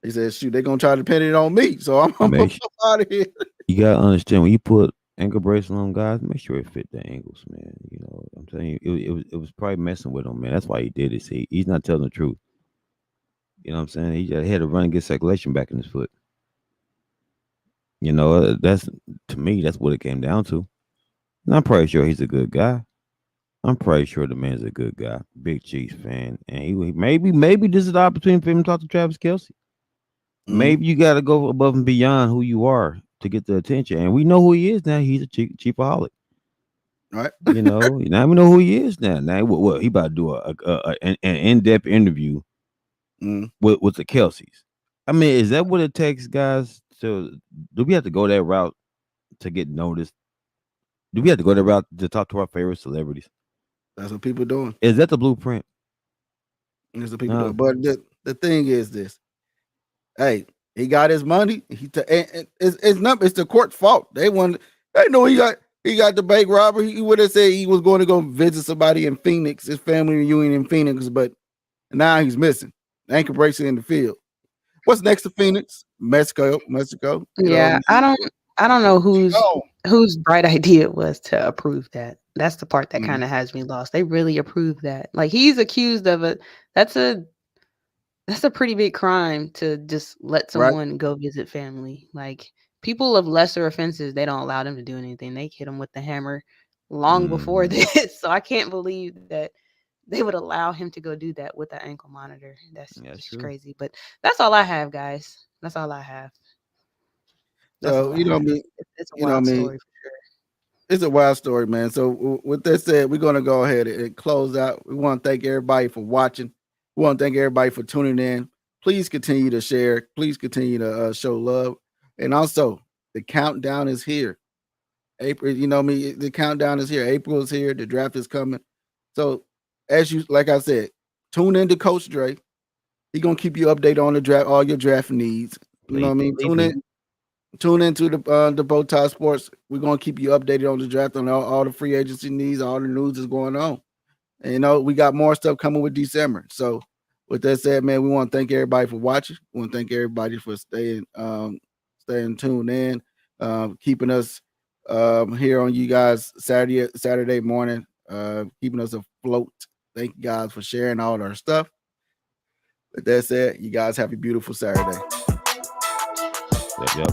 He said, "Shoot, they gonna try to pin it on me. So I'm out of here." You gotta understand when you put ankle bracelet on guys, make sure it fit the ankles, man. You know, I'm telling you, it was probably messing with him, man. That's why he did it. See, he's not telling the truth. You know what I'm saying? He just had to run and get circulation back in his foot. You know, that's to me, that's what it came down to. And I'm pretty sure he's a good guy. I'm pretty sure the man's a good guy, big Chiefs fan, and he maybe this is the opportunity for him to talk to Travis Kelce. Maybe you got to go above and beyond who you are to get the attention, and we know who he is now. He's a chiefaholic, right? You know, now we know who he is now. Now what he about to do an in-depth interview with the Kelces. I mean, is that what it takes, guys? Do we have to go that route to get noticed? Do we have to go that route to talk to our favorite celebrities? That's what people doing. Is that the blueprint? That's what people doing. But the thing is this. Hey, he got his money. It's the court's fault. They know he got the bank robbery. He would have said he was going to go visit somebody in Phoenix, his family reunion in Phoenix, but now he's missing. Ankle bracelet in the field. What's next to Phoenix? Mexico. Yeah, I don't know whose bright idea it was to approve that. That's the part that kind of has me lost. They really approved that. Like, he's accused of it. That's a pretty big crime to just let someone go visit family. Like, people of lesser offenses, they don't allow them to do anything. They hit them with the hammer long before this. So I can't believe that they would allow him to go do that with an ankle monitor. That's just crazy. But that's all I have, guys. That's all I have. So it's a wild story for sure. It's a wild story, man. So with that said, we're gonna go ahead and close out. We want to thank everybody for watching. We want to thank everybody for tuning in. Please continue to share. Please continue to show love. And also, the countdown is here. April, the countdown is here. April is here. The draft is coming. So, like I said, tune in to Coach Dre. He's gonna keep you updated on the draft, all your draft needs. You know what I mean? Tune in. Tune into the BowTie Sports. We're gonna keep you updated on the draft, on all the free agency needs, all the news is going on. And we got more stuff coming with December. So with that said, man, we want to thank everybody for watching. We want to thank everybody for staying tuned in, keeping us here on you guys Saturday morning, keeping us afloat. Thank you guys for sharing all our stuff. With that said, you guys have a beautiful Saturday. Yep.